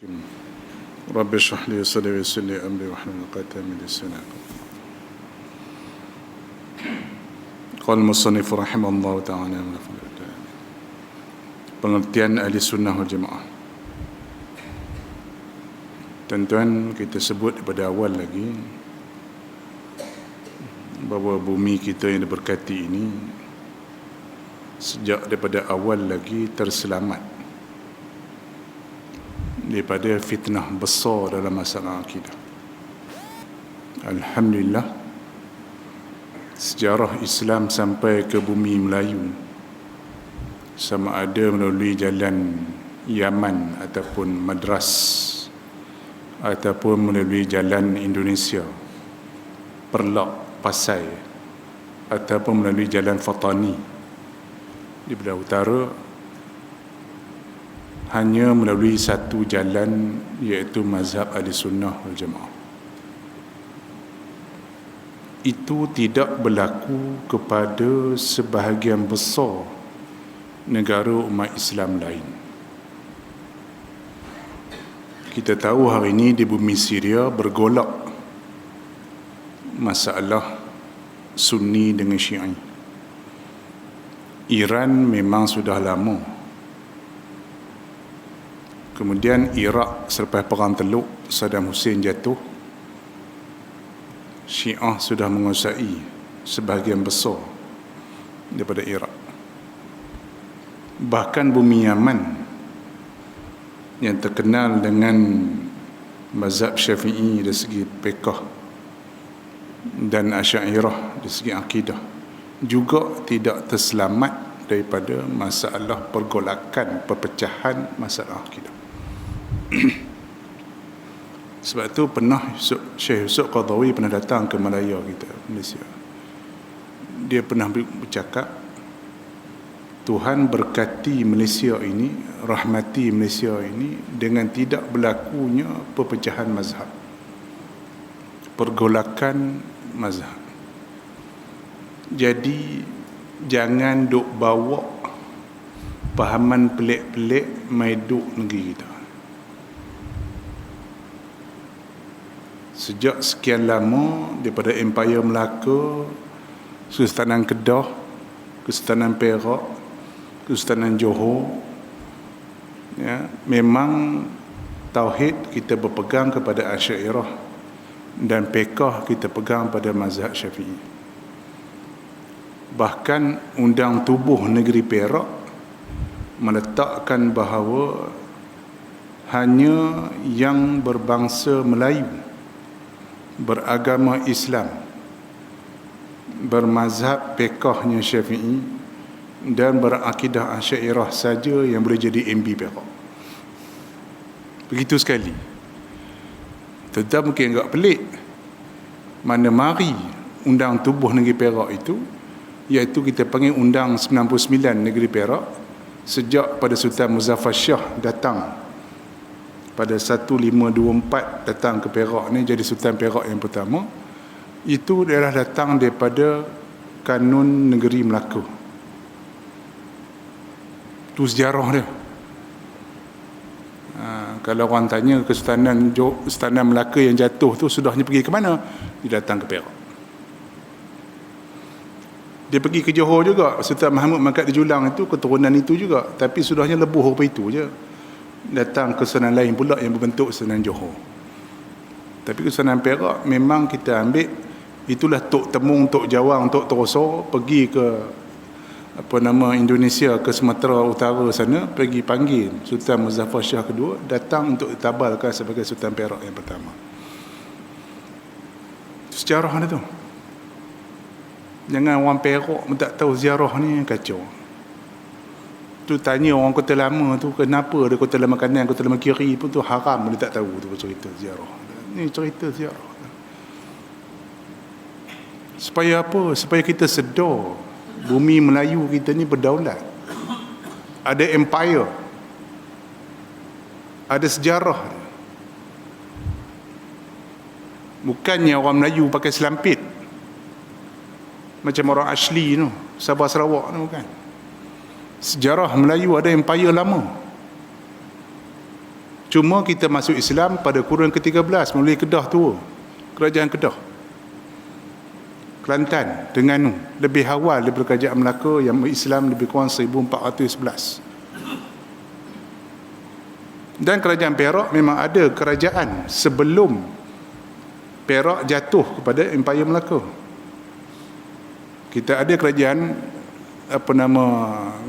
Rabbi shrah li sadri wa yassir li amri wahlul 'uqdatam min lisani. Qala al-musannif rahimahullah ta'ala pengertian ahli sunnah wal jamaah. Tuan-tuan, kita sebut pada awal lagi bahawa bumi kita yang diberkati ini sejak daripada awal lagi terselamat daripada fitnah besar dalam masalah akidah. Alhamdulillah, sejarah Islam sampai ke bumi Melayu, sama ada melalui jalan Yaman ataupun Madras ataupun melalui jalan Indonesia, Perlak, Pasai, ataupun melalui jalan Fatani di belah utara, hanya melalui satu jalan, iaitu mazhab Ahlussunnah wal Jamaah. Itu tidak berlaku kepada sebahagian besar negara umat Islam lain. Kita tahu hari ini di bumi Syria bergolak masalah Sunni dengan Syiah. Iran memang sudah lama. Kemudian Iraq selepas Perang Teluk, Saddam Hussein jatuh, Syiah sudah menguasai sebahagian besar daripada Iraq. Bahkan bumi Yaman yang terkenal dengan mazhab Syafi'i dari segi fiqh dan Asy'ariyah dari segi akidah juga tidak terselamat daripada masalah pergolakan, perpecahan masalah akidah. Sebab tu pernah Syekh Yusuf Qaradawi pernah datang ke Malaya kita, Malaysia. Dia pernah bercakap, Tuhan berkati Malaysia ini, rahmati Malaysia ini dengan tidak berlakunya perpecahan mazhab, pergolakan mazhab. Jadi jangan duk bawa pahaman pelik-pelik mai duk negeri kita. Sejak sekian lama, daripada Empire Melaka, Kesultanan Kedah, Kesultanan Perak, Kesultanan Johor, ya, memang tauhid kita berpegang kepada Asy'ariyah dan fiqh kita pegang pada mazhab Syafi'i. Bahkan undang tubuh negeri Perak meletakkan bahawa hanya yang berbangsa Melayu, beragama Islam, bermazhab fiqhnya Syafi'i dan berakidah Asy'ariyah saja yang boleh jadi MB Perak. Begitu sekali. Tetap mungkin agak pelik, mana mari undang tubuh negeri Perak itu, iaitu kita panggil undang 99 negeri Perak, sejak pada Sultan Muzaffar Shah datang pada 1524 datang ke Perak ni jadi Sultan Perak yang pertama. Itu adalah datang daripada kanun negeri Melaka. Itu sejarah dia. Kalau orang tanya Kesultanan Melaka yang jatuh tu sudahnya pergi ke mana? Dia datang ke Perak. Dia pergi ke Johor juga. Sultan Mahmud Mangkat di Julang itu keturunan itu juga, tapi sudahnya lebuh apa itu je. Datang ke kesultanan lain pula yang berbentuk Kesultanan Johor. Tapi Kesultanan Perak memang kita ambil, itulah Tok Temung, Tok Jawang, Tok Teroso pergi ke Indonesia, ke Sumatera Utara sana, pergi panggil Sultan Muzaffar Shah kedua datang untuk ditabalkan sebagai Sultan Perak yang pertama. Sejarah dia tu. Jangan orang Perak pun tak tahu sejarah ni, kacau. Tu tanya orang Kota Lama tu, kenapa dia Kota Lama kanan, Kota Lama kiri pun tu haram, dia tak tahu tu cerita sejarah. Ni cerita sejarah. Supaya apa? Supaya kita sedar bumi Melayu kita ni berdaulat. Ada empire. Ada sejarah. Bukannya orang Melayu pakai selampit macam orang Asli tu, Sabah Sarawak tu, bukan. Sejarah Melayu ada empire lama. Cuma kita masuk Islam pada kurun ke-13 melalui Kedah tua, kerajaan Kedah, Kelantan, Terengganu, lebih awal daripada kerajaan Melaka yang Islam lebih kurang 1411. Dan kerajaan Perak memang ada kerajaan sebelum Perak jatuh kepada Empayar Melaka. Kita ada kerajaan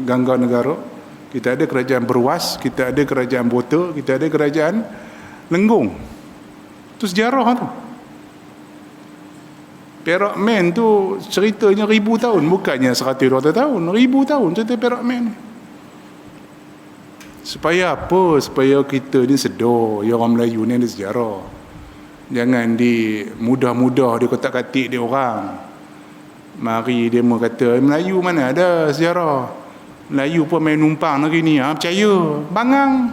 Gangga Negara, kita ada kerajaan Berwas, kita ada kerajaan Bota, kita ada kerajaan Lenggung. Itu sejarah tu. Perak Man tu ceritanya 1000 tahun, bukannya 100-200 tahun, 1000 tahun cerita Perak Man. Supaya apa? Supaya kita ni sedar, ya orang Melayu ni ada sejarah. Jangan di mudah-mudah dia kotak-katik dia orang. Mari dia kata Melayu mana ada sejarah. Melayu pun main numpang negeri ni. Percaya. Bangang.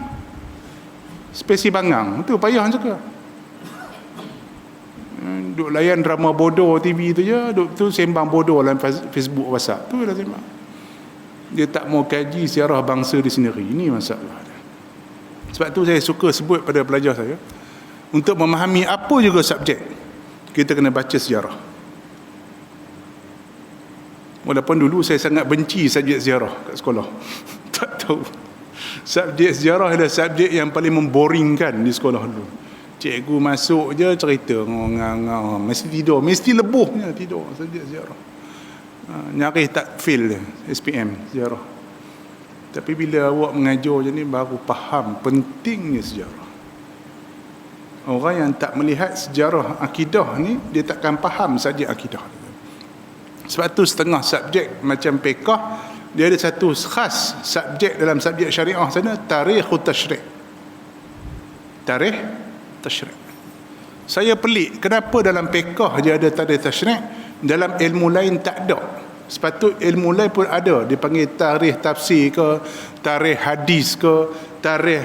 Spesi bangang. Itu payah juga. Duk layan drama bodoh TV tu je. Duk tu sembang bodoh dalam Facebook, WhatsApp. Tu lah sembang. Dia tak mau kaji sejarah bangsa dia sendiri. Ini masalah. Sebab tu saya suka sebut pada pelajar saya, untuk memahami apa juga subjek, kita kena baca sejarah. Walaupun dulu saya sangat benci subjek sejarah kat sekolah. Tak tahu. Subjek sejarah adalah subjek yang paling memboringkan di sekolah dulu. Cikgu masuk je cerita ngau-ngau, mesti tidur, mesti lebuhnya tidur subjek sejarah. Nyaris tak fail SPM sejarah. Tapi bila awak mengajar je ni baru faham pentingnya sejarah. Orang yang tak melihat sejarah akidah ni, dia takkan faham saja akidah. Sebab tu setengah subjek macam fiqh, dia ada satu khas subjek dalam subjek syariah sana, tarikh tasyri'. Tarikh tasyri'. Saya pelik, kenapa dalam fiqh je ada tarikh tasyri', dalam ilmu lain tak ada. Sepatut ilmu lain pun ada, dipanggil tarikh tafsir ke, tarikh hadis ke, tarikh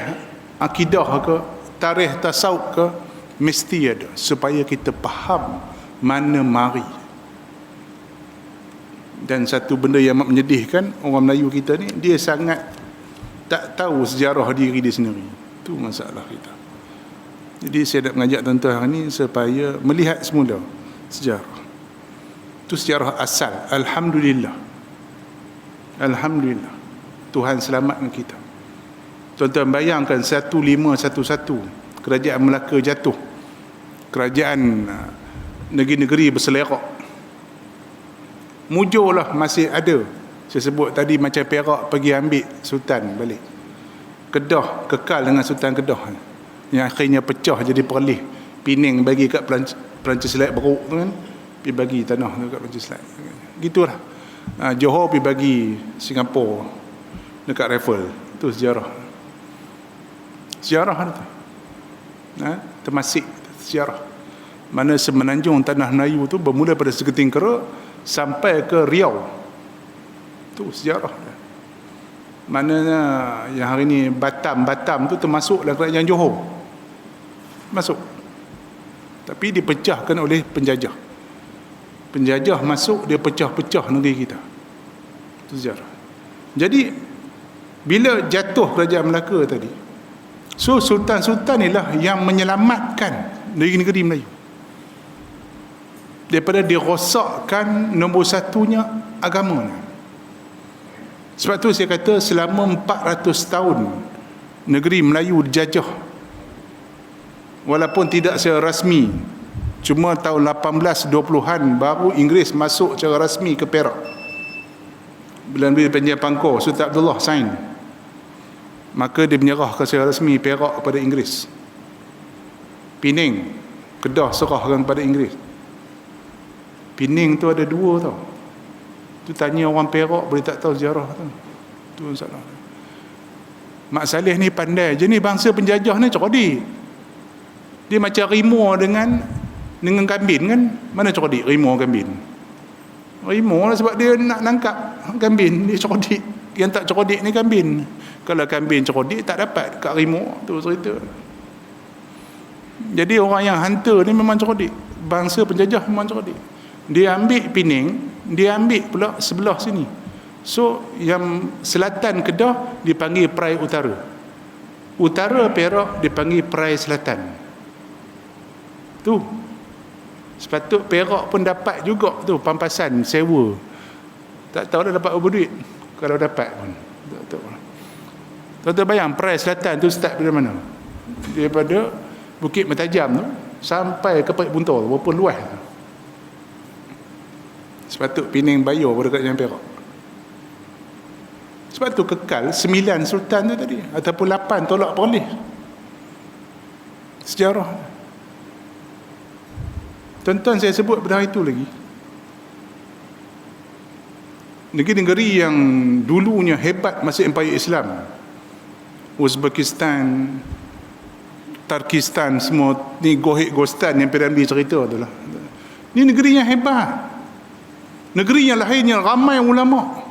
akidah ke, tarikh tasawuf ke, mesti ada supaya kita faham mana mari. Dan satu benda yang amat menyedihkan, orang Melayu kita ni, dia sangat tak tahu sejarah diri dia sendiri. Itu masalah kita. Jadi saya nak mengajak tuan-tuan hari ni supaya melihat semula sejarah. Itu sejarah asal. Alhamdulillah. Alhamdulillah. Tuhan selamatkan kita. Tuan-tuan bayangkan 1511 kerajaan Melaka jatuh. Kerajaan negeri-negeri berselerak. Mujurlah masih ada. Saya sebut tadi macam Perak pergi ambil Sultan balik. Kedah kekal dengan Sultan Kedah. Yang akhirnya pecah jadi perlih. Pening bagi kat Perancis Selat Beruk tu kan. Pergi bagi tanah dekat Perancis Selat. Gitulah. Johor pergi bagi Singapura dekat Raffles. Itu sejarah. Sejarah tu. Termasik sejarah. Mana semenanjung tanah Melayu tu bermula pada Seketing Kera sampai ke Riau. Itu sejarah. Maknanya yang hari ni Batam tu termasuk dalam kerajaan Johor. Masuk. Tapi dipecahkan oleh penjajah. Penjajah masuk, dia pecah-pecah negeri kita. Itu sejarah. Jadi bila jatuh kerajaan Melaka tadi, so sultan-sultan inilah yang menyelamatkan negeri-negeri Melayu daripada dirosakkan nombor satunya agamanya. Sebab tu saya kata selama 400 tahun negeri Melayu dijajah, walaupun tidak secara rasmi. Cuma tahun 1820-an baru Inggeris masuk secara rasmi ke Perak. Bila Perjanjian Pangkor, Sultan Abdullah sign, maka dia menyerahkan secara rasmi Perak kepada Inggeris. Pening, Kedah serahkan kepada Inggeris. Pening tu ada dua tau. Tu tanya orang Perak boleh tak tahu sejarah tu. Tu masalah. Mak Saleh ni pandai. Jenis bangsa penjajah ni cerdik. Dia macam rimau dengan kambing kan. Mana cerdik rimau kambing? Rimau lah sebab dia nak nangkap kambing. Dia cerdik. Yang tak cerdik ni kambing. Kalau kambing cerdik tak dapat kat rimau. Tu cerita. Jadi orang yang hantar ni memang cerdik. Bangsa penjajah memang cerdik. Dia ambil Pening, dia ambil pula sebelah sini. So yang selatan Kedah dipanggil Perai Utara. Utara Perak dipanggil Perai Selatan. Tu. Sepatut Perak pun dapat juga tu pampasan sewa. Tak tahu dah dapat berapa duit kalau dapat pun. Tak tahu. Tuan-tuan bayang Perai Selatan tu start dari mana? Daripada Bukit Mentajam tu sampai ke Perak Buntor tu, berapa luas tu. Sepatut Pening bayar pada kat Jangan Perak. Sebab tu kekal 9 sultan tu tadi, ataupun 8 tolak perlih. Sejarah. Tuan-tuan, saya sebut pada hari itu lagi, negeri-negeri yang dulunya hebat masa Empayar Islam, Uzbekistan, Turkistan, semua ni, Gohik-Gostan yang Piramli cerita tu lah. Ni negeri yang hebat, negeri yang lahirnya ramai ulama.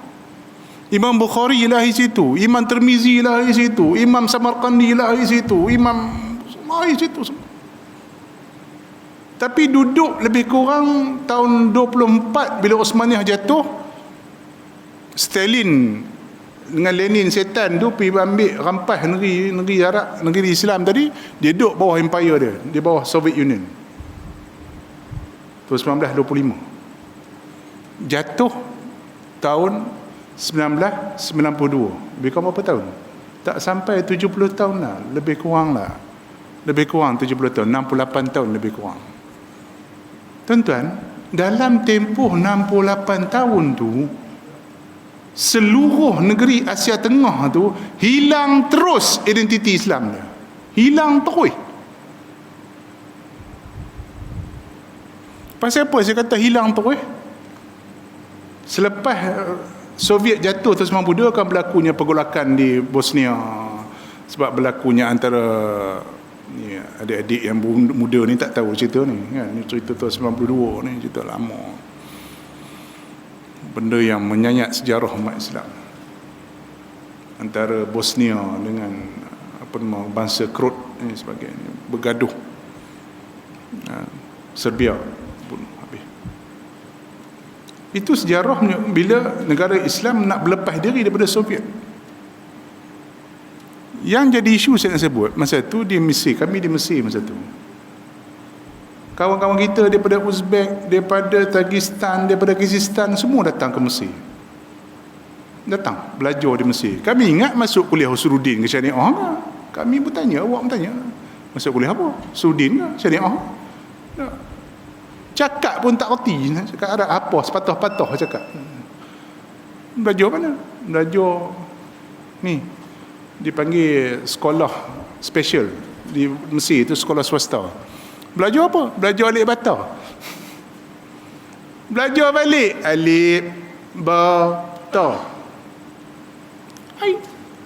Imam Bukhari lahir situ, Imam Tirmizi lahir situ, Imam Samarkandi lahir situ, Imam lahir situ semua. Tapi duduk lebih kurang tahun 24 bila Osmaniyah jatuh, Stalin dengan Lenin setan tu pergi ambil rampas negeri Arab, negeri Islam tadi, dia duduk bawah empire dia, di bawah Soviet Union. Tu 1925. Jatuh tahun 1992. Lebih kurang berapa tahun? Tak sampai 70 tahun lah. Lebih kurang 70 tahun. 68 tahun lebih kurang. Tuan-tuan, dalam tempoh 68 tahun tu, seluruh negeri Asia Tengah tu hilang terus identiti Islam dia. Hilang terus. Pasal apa saya kata hilang terus? Selepas Soviet jatuh tahun 92, akan berlakunya pergolakan di Bosnia, sebab berlakunya antara ni, adik-adik yang muda ni tak tahu cerita ni kan, ni cerita tahun 92 ni, cerita lama, benda yang menyayat sejarah umat Islam, antara Bosnia dengan apa nama bangsa Kroat ni sebagainya bergaduh. Serbia pun habis. Itu sejarahnya bila negara Islam nak berlepas diri daripada Soviet. Yang jadi isu saya nak sebut masa tu di Mesir, kami di Mesir masa tu, kawan-kawan kita daripada Uzbek, daripada Tajikistan, daripada Kyrgyzstan, semua datang ke Mesir, datang belajar di Mesir. Kami ingat masuk kuliah Usuluddin ke Syariah ke? Kami bertanya, awak bertanya, masuk kuliah apa? Usuluddin ke Syariah? Tak. Cakap pun tak reti, cakap Arab apa, sepatah-patah cakap. Belajar mana? Belajar ni dipanggil sekolah special di Mesir, itu sekolah swasta. Belajar apa? Belajar alif bata. Belajar balik alif bata. Hai,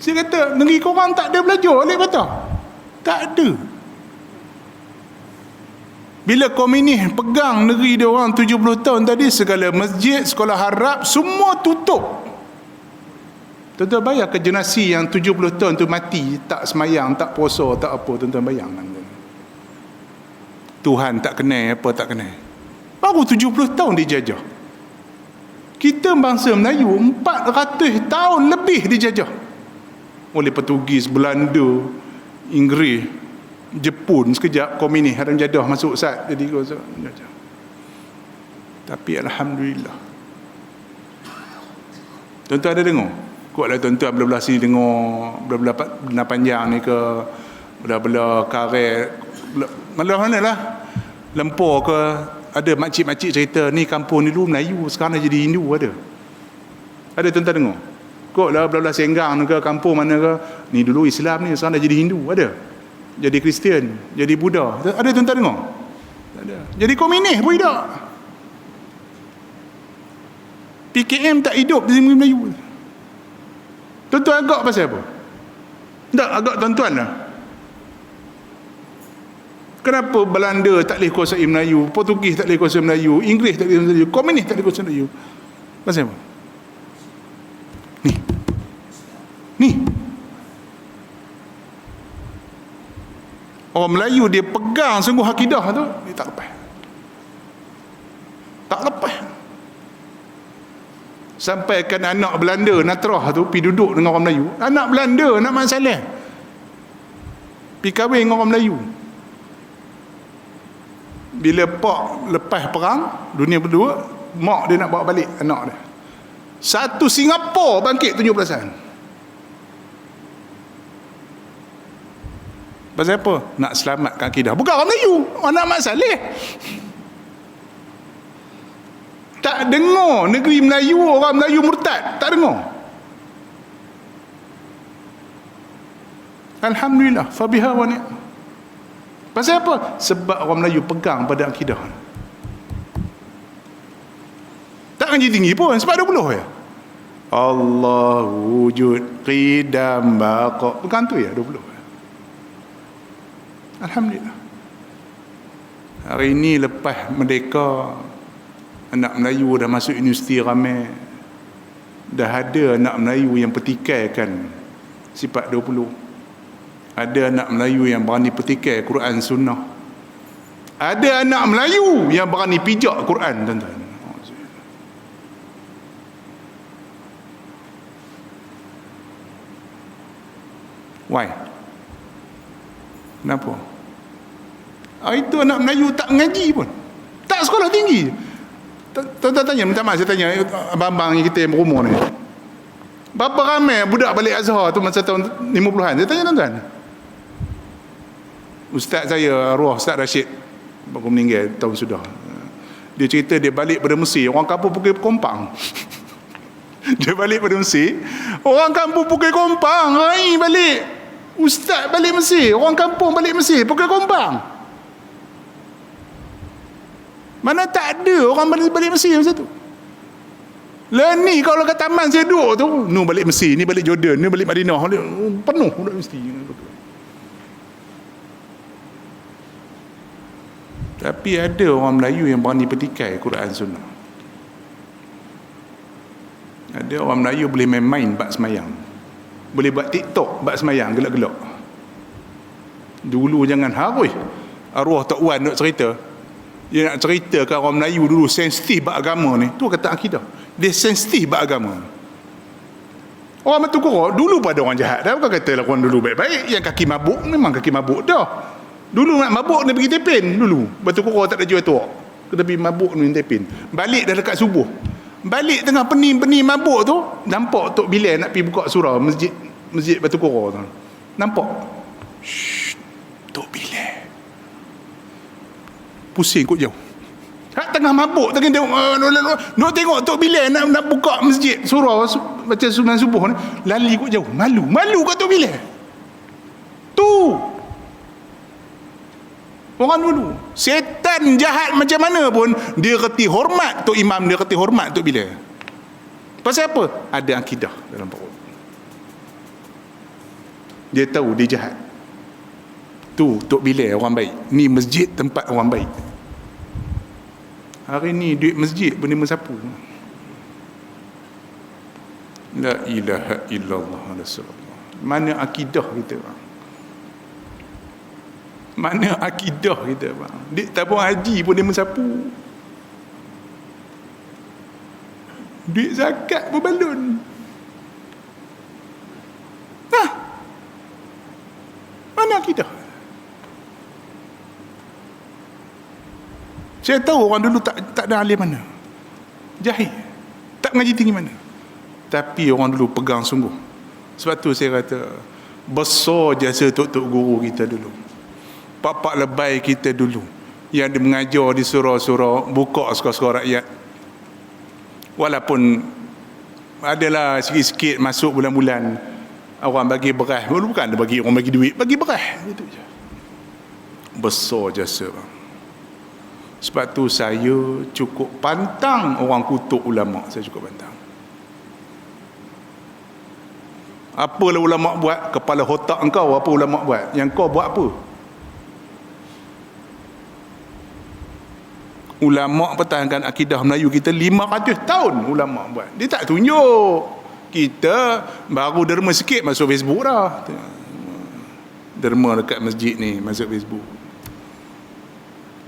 saya kata negeri korang tak ada belajar alif bata? Tak ada. Bila komunis pegang negeri dia orang 70 tahun tadi, segala masjid, sekolah harap semua tutup. Tuan-tuan bayang ke generasi yang 70 tahun tu mati, tak semayang, tak puasa, tak apa. Tuan-tuan bayang kan? Tuhan tak kenal, apa tak kenal. Baru 70 tahun dijajah. Kita bangsa Melayu 400 tahun lebih dijajah oleh Portugis, Belanda, Inggeris, Jepun. Sekejap komunis hadam jadah masuk sat, jadi jajah. Tapi alhamdulillah, tuan-tuan ada dengar? Kuatlah tuan-tuan belah-belah sini dengar belah-belah panjang ni ke, belah-belah karet, mana lah Lempur ke, ada makcik-makcik cerita ni kampung ni dulu Melayu, sekarang dah jadi Hindu. Ada tuan-tuan dengar? Kuatlah belah-belah Senggang ke, kampung mana ke, ni dulu Islam ni, sekarang dah jadi Hindu. Ada jadi Kristian, jadi Buddha. Ada tuan-tuan dengar? Tak ada. Jadi komunis pun tidak. PKM tak hidup di negeri Melayu. Tuan-tuan agak pasal apa? Tak, agak tuan-tuan lah. Kenapa Belanda tak boleh kuasai Melayu, Portugis tak boleh kuasai Melayu, Inggeris tak boleh kuasai Melayu, komunis tak boleh kuasai Melayu? Pasal apa? Ni orang Melayu dia pegang sungguh akidah tu, dia tak lepas. Tak lepas. Sampaikan anak Belanda Natrah tu pergi duduk dengan orang Melayu. Anak Belanda nak masalah. Pergi kahwin dengan orang Melayu. Bila pak lepas perang dunia kedua, mak dia nak bawa balik anak dia. Satu Singapura bangkit 17-an. Pasal apa? Nak selamatkan akidah. Bukan orang Melayu, anak Mat Saleh. Tak dengar negeri Melayu, orang Melayu murtad. Tak dengar. Alhamdulillah, fabiha wa ni'mah. Pasal apa? Sebab orang Melayu pegang pada akidah. Tak ngaji tinggi pun, sebab 20 ya. Allah wujud qidam baqa. Bukan tu ya, 20. Alhamdulillah. Hari ini lepas merdeka, anak Melayu dah masuk universiti ramai. Dah ada anak Melayu yang petikaikan sifat 20. Ada anak Melayu yang berani petikai Quran Sunnah. Ada anak Melayu yang berani pijak Quran, tuan-tuan. Why? Kenapa? Itu anak Melayu tak mengaji pun. Tak sekolah tinggi. Tuan-tuan tanya, minta maaf saya tanya abang-abang kita yang berumur ni. Berapa ramai budak balik Azhar tu masa tahun 50-an? Saya tanya tuan-tuan. Ustaz saya, arwah Ustaz Rashid, baru meninggal tahun sudah. Dia cerita dia balik pada Mesir, orang kampung pukul kompang. Dia balik pada Mesir, orang kampung pukul kompang. Hai balik. Ustaz balik Mesir, orang kampung balik Mesir, pukul kompang. Mana tak ada orang balik Mesir masa tu. Lah ni kalau kat taman saya duduk tu, ni balik Mesir, ni balik Jordan, ni balik Madinah, penuh budak mesti. Tapi ada orang Melayu yang berani petikai Quran Sunnah. Ada orang Melayu boleh main-main bab semayang, boleh buat TikTok bab semayang, gelak-gelak. Dulu jangan harus arwah Tok Wan nak cerita, dia nak ceritakan orang Melayu dulu sensitif bab agama ni. Tu kata akidah, dia sensitif bab agama. Orang Batu Kura dulu pada orang jahat dah. Bukan kata orang dulu baik-baik. Yang kaki mabuk memang kaki mabuk dah. Dulu nak mabuk dia pergi Tepin dulu. Batu Kura tak ada jual tuak, kita pergi mabuk ni Tepin. Balik dah dekat subuh. Balik tengah pening mabuk tu, nampak Tok Bilal nak pergi buka surau masjid Batu Kura tu. Nampak. Shh, Tok Bilal. Pusing kot jauh. Hak tengah mabuk, tengah nak tengok Tok Bilal nak buka masjid surau baca sunat subuh ni, lali kot jauh. Malu kat Tok Bilal. Tu orang dulu. Setan jahat macam mana pun dia reti hormat Tok Imam, dia reti hormat Tok Bilal. Pasal apa? Ada akidah dalam perut. Dia tahu dia jahat. Tu Tok Bilal orang baik. Ni masjid tempat orang baik. Hari ni duit masjid pun dia mensapu. La ilaha illallah Rasulullah. Mana akidah kita bang? Mana akidah kita bang? Duit tabung haji pun dia mensapu. Duit zakat pun balun. Nah, mana akidah? Saya tahu orang dulu tak ada alim mana, jahil, tak mengaji tinggi mana. Tapi orang dulu pegang sungguh. Sebab tu saya kata besar jasa tok-tok guru kita dulu, pak-pak lebay kita dulu, yang dia mengajar di surau-surau, buka sekolah-sekolah rakyat. Walaupun adalah sikit-sikit masuk bulan-bulan, orang bagi beras, bukan bagi orang bagi duit, bagi beras, itu je. Besar jasa bang. Sebab tu saya cukup pantang orang kutuk ulama. Saya cukup pantang. Apalah ulama buat, kepala otak engkau apa ulama buat, yang kau buat apa? Ulama pertahankan akidah Melayu kita 500 tahun ulama buat. Dia tak tunjuk. Kita baru derma sikit masuk Facebook dah. Derma dekat masjid ni masuk Facebook.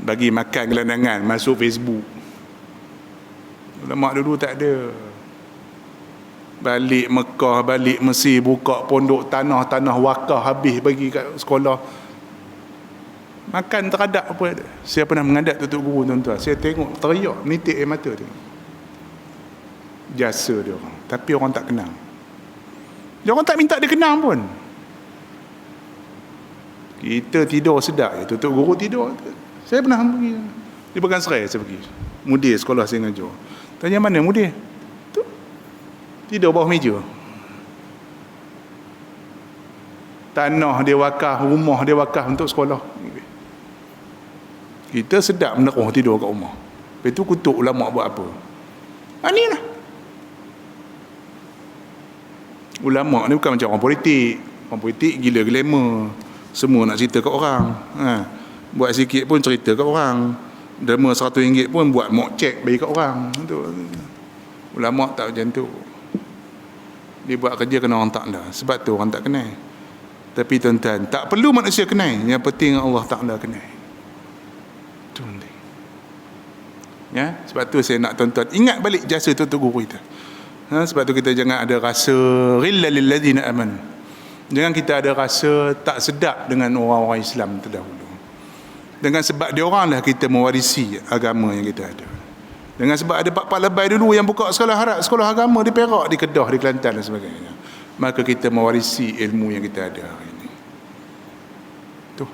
Bagi makan gelandangan masuk Facebook. Ulama dulu tak ada. Balik Mekah, balik Mesir, buka pondok tanah-tanah wakaf habis bagi kat sekolah. Makan teradak apa ada. Saya pernah menghadap tutup guru tuan-tuan. Saya tengok teriak, menitik air mata tengok. Jasa dia orang. Tapi orang tak kenal. Dia orang tak minta dia kenal pun. Kita tidur sedap je. Tutup guru tidur. Saya pernah pergi. Di Pekan Serai saya pergi. Mudir sekolah saya ngajar. Tanya mana mudir? Tu. Tidur bawah meja. Tanah dia wakaf, rumah dia wakaf untuk sekolah. Kita sedap meneroh tidur kat rumah. Lepas tu kutuk ulama buat apa? Ni lah. Ulama ni bukan macam orang politik. Orang politik gila glamour. Semua nak cerita kat orang. Buat sikit pun cerita kat orang. Derma RM100 pun buat mock check bagi kat orang. Ulama tak macam tu. Dia buat kerja kena orang Ta'ala. Sebab tu orang tak kenal. Tapi tuan-tuan, tak perlu manusia kenal. Yang penting Allah Ta'ala kenal. Itu penting. Ya? Sebab tu saya nak tuan-tuan ingat balik jasa tuan guru kita. Sebab tu kita jangan ada rasa ghillal lil ladzina amanu. Jangan kita ada rasa tak sedap dengan orang-orang Islam terdahulu. Dengan sebab dia orang lah kita mewarisi agama yang kita ada. Dengan sebab ada pak-pak lebay dulu yang buka sekolah Arab, sekolah agama di Perak, di Kedah, di Kelantan dan sebagainya. Maka kita mewarisi ilmu yang kita ada hari ini. Tu.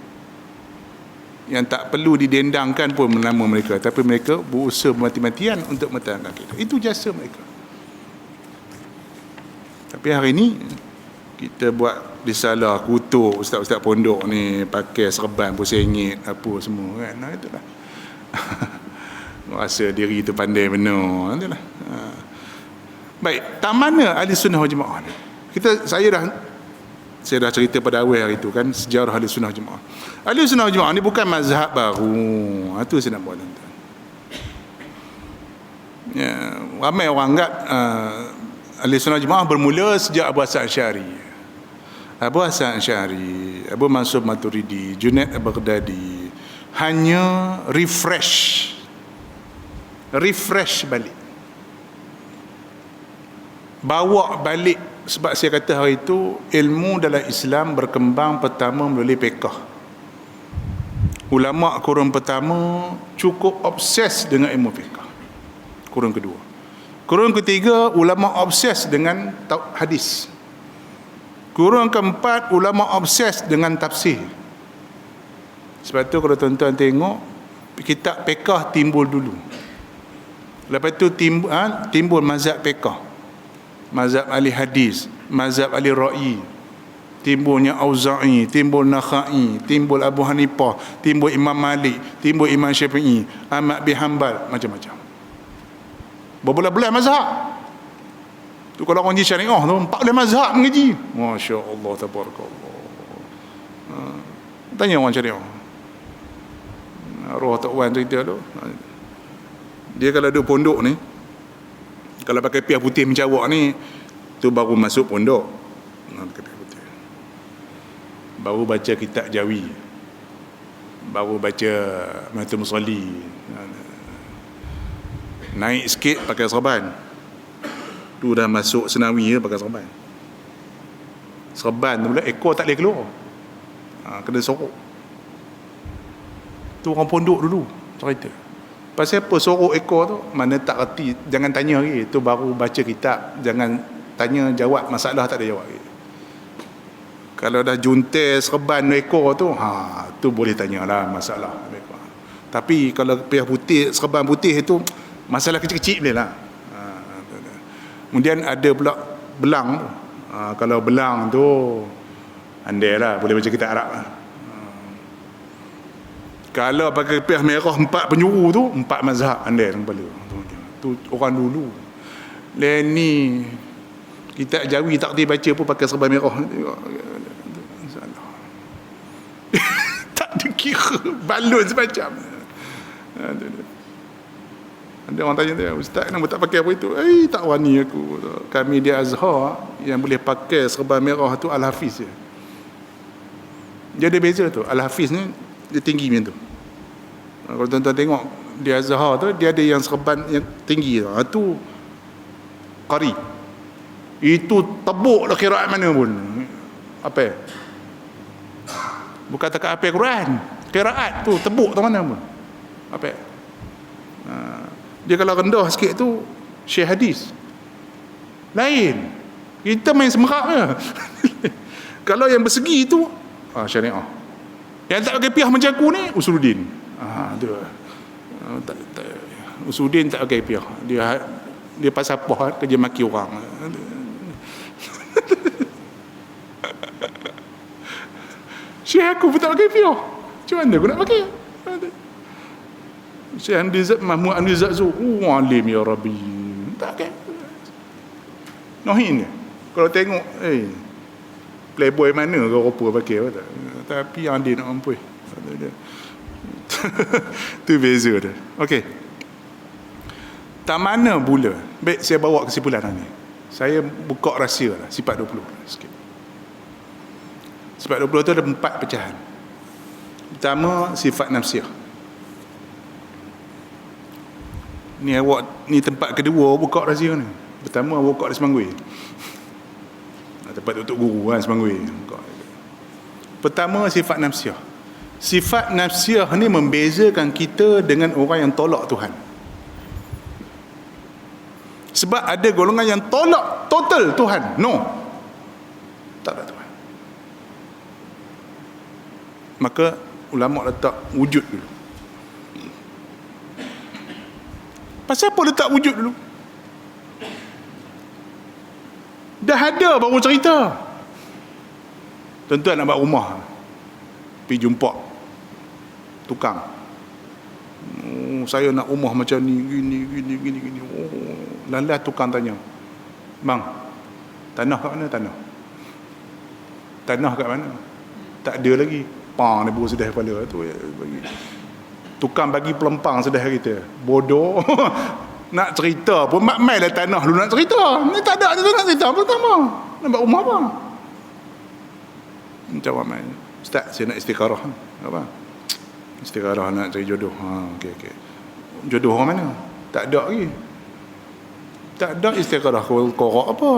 Yang tak perlu didendangkan pun nama mereka, tapi mereka berusaha mati-matian untuk mempertahankan kita. Itu jasa mereka. Tapi hari ini kita buat risalah kutuk ustaz-ustaz pondok ni pakai serban RM1 apa semua kan. Itulah. Rasa diri tu pandai benar. Itulah. Baik, tak mana ahli sunnah wal jemaah ni? Saya dah cerita pada awal hari tu kan, sejarah ahli sunnah wal jemaah. Ahli sunnah wal jemaah ni bukan mazhab baru. Itu saya nak buat tuan-tuan. Ya, ramai orang anggap ahli sunnah wal jemaah bermula sejak Abu Hasan Asy'ari. Abu Hasan Asy'ari, Abu Mansur Maturidi, Junaid Al-Baghdadi hanya refresh balik, bawa balik. Sebab saya kata hari itu ilmu dalam Islam berkembang pertama melalui fiqh. Ulama kurun pertama cukup obses dengan ilmu fiqh. Kurun kedua, kurun ketiga ulama obses dengan hadis. Kurun keempat ulama obses dengan tafsir. Sebab tu kalau tuan-tuan tengok kitab fiqh timbul dulu. Lepas tu timbul mazhab fiqh, mazhab ahli hadis, mazhab ahli ra'i, timbulnya Auza'i, timbul Nakhai, timbul Abu Hanifah, timbul Imam Malik, timbul Imam Syafi'i, Ahmad bin Hanbal, macam-macam. Berbelah-belah mazhab. Tu kalau orang ngaji syariah tu 14 mazhab mengaji. Masya-Allah, tabarakallah. Tanya orang syariah. Roh Tok Wan cerita tu. Dia kalau duduk pondok ni, kalau pakai piah putih mencawak ni, tu baru masuk pondok. Pakai piah putih. Baru baca kitab Jawi. Baru baca Matul Musalli. Naik sikit pakai serban. Tu dah masuk senawi je pakai serban. Serban tu pula ekor tak boleh keluar. Kena sorok. Tu orang pondok dulu cerita. Pasal apa sorok ekor tu? Mana tak erti, jangan tanya lagi. Tu baru baca kitab, jangan tanya jawab masalah, tak ada jawab lagi. Kalau dah juntai serban ekor tu, tu boleh tanyalah masalah. Tapi kalau piah putih, serban putih itu masalah kecil-kecil boleh lah. Kemudian ada pula belang tu. Kalau belang tu andai lah boleh baca kitab Arab lah. Kalau pakai piah merah 4 penjuru tu 4 mazhab andai dalam kepala. Tu orang dulu. Ni kitab Jawi tak boleh baca pun pakai serban merah. Tak dikira balon semacam. Ada orang tanya dia, ustaz kenapa tak pakai apa itu? Tak wani aku. Kami di Azhar yang boleh pakai serban merah tu Al-Hafiz je. Dia ada beza tu. Al-Hafiz ni dia tinggi macam tu. Kalau tuan-tuan tengok di Azhar tu, dia ada yang serban yang tinggi tu. Itu qari. Itu tebuk dah qiraat mana pun. Apa? Bukan takat apa Quran. Qiraat tu tebuk tu mana pun. Apa? Dia kalau rendah sikit tu syekh hadis. Lain. Kita main semerak je. Kalau yang bersegi tu syariah. Yang tak pakai piah macam aku ni Usuluddin. Tu. Usuluddin tak pakai piah. Dia pasal poh kerja maki orang. Syekh aku pun tak pakai piah. Macam mana aku nak pakai? Syekh Mahmud Andi Zakzu, alim ya Rabbi. Tak pakai. Nohin. Kalau tengok, playboy mana ke rupa pakai tak? Tapi yang dia nak mampu. Tu beza dia. Okey. Tak mana pula. Baik, saya bawa kesimpulan ni. Saya buka rahsia lah, sifat 20 sikit. Sifat 20 tu ada 4 pecahan. Pertama, sifat nafsiah. Ni tempat kedua buka rahsia ni. Pertama buka di Semanggui. Tempat untuk guru kan Semanggui. Pertama, sifat nafsiah. Sifat nafsiah ni membezakan kita dengan orang yang tolak Tuhan. Sebab ada golongan yang tolak total Tuhan. No. Tak ada Tuhan. Maka ulama letak wujud dulu. Pasal apa letak wujud dulu? Dah ada baru cerita. Tuan-tuan nak buat rumah, pergi jumpa tukang. Saya nak rumah macam ni, gini. Lalas tukang tanya, bang, tanah kat mana? Tanah kat mana? Tak ada lagi. Dia baru sedah kepala tu bagi. Tukang bagi pelempang sedah kita. Bodoh. Nak cerita pun mai lah tanah dulu nak cerita. Ni tak ada nak cerita pertama. Nak buat rumah apa? Jawab mai. Ustaz, saya nak istikharah. Apa? Istikharah nak cari jodoh. Okey. Jodoh orang mana? Tak ada lagi. Tak ada istikharah korok apa.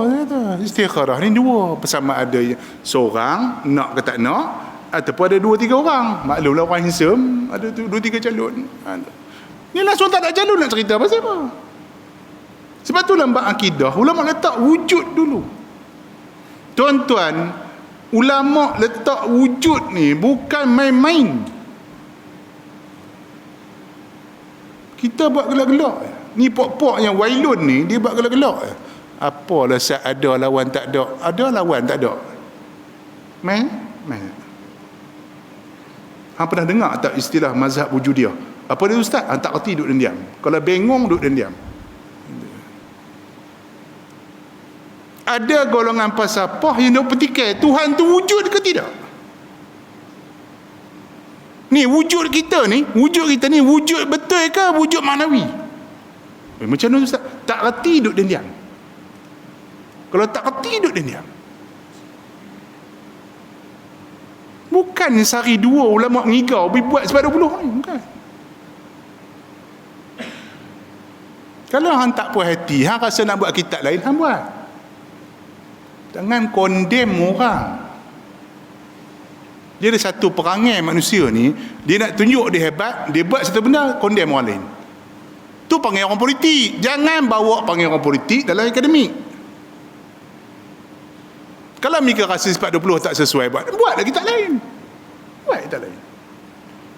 Istikharah ni dua. Bersama ada seorang nak ke tak nak, ataupun ada 2-3 orang. Maklumlah orang handsome, ada 2-3 calon. Ni langsung tak ada calon nak cerita pasal apa. Sebab tu dalam akidah ulama letak wujud dulu. Tuan-tuan, ulama letak wujud ni bukan main-main. Kita buat gelak-gelak. Ni pok-pok yang wailun ni dia buat gelak-gelak. Apalah sat ada lawan tak ada. Ada lawan tak ada. Main. Hang pernah dengar tak istilah mazhab wujudiyah? Apa dia ustaz? Hang tak reti duduk diam. Kalau bengong duduk diam. Ada golongan falsafah yang nak petikai Tuhan tu wujud ke tidak? Ni wujud kita ni wujud betul ke wujud maknawi? Macam mana ustaz? Tak reti duduk diam. Kalau tak reti duduk diam. Bukan sehari dua ulama mengigau pergi buat sebab 20 ni, bukan. Kalau hang tak puas hati, hang rasa nak buat kitab lain, hang buat. Jangan condemn orang. Dia ada satu perangai manusia ni, dia nak tunjuk dia hebat, dia buat satu benda, condemn orang lain. Tu panggil orang politik. Jangan bawa panggil orang politik dalam akademik. Kalau mereka rasa sifat 20 tak sesuai, buatlah kitab lain. Buat kitab lain.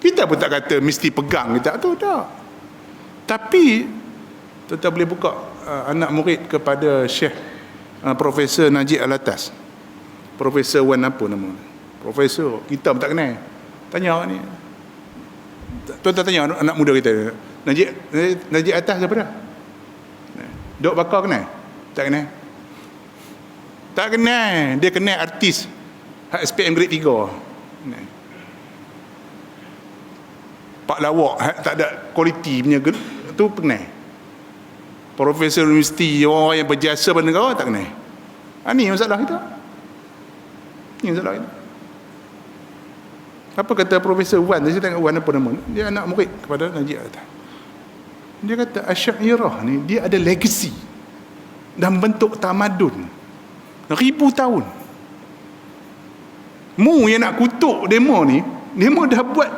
Kita pun tak kata mesti pegang kitab tu, tak. Tapi tuan-tuan boleh buka anak murid kepada Syekh Profesor Najib Alatas. Profesor Wan apa nama? Profesor, kita pun tak kenal. Tanya ni. Tuan-tuan tanya anak muda kita. Najib Atas siapa dah? Dok Bakar kenal? Tak kenal. Tak kenal. Dia kenal artis SPM grade 3. Pak lawak tak ada kualiti punya tu kenal. Profesor universiti, orang yang berjasa pada negara tak kenal. Ni masalah kita. Ni masalah kita. Apa kata Profesor Wan? Saya tengok Wan apa nama. Dia anak murid kepada Najib Atas. Dia kata Asy'ariyah ni dia ada legacy dalam bentuk tamadun 1000 tahun. Mu yang nak kutuk demo ni, demo dah buat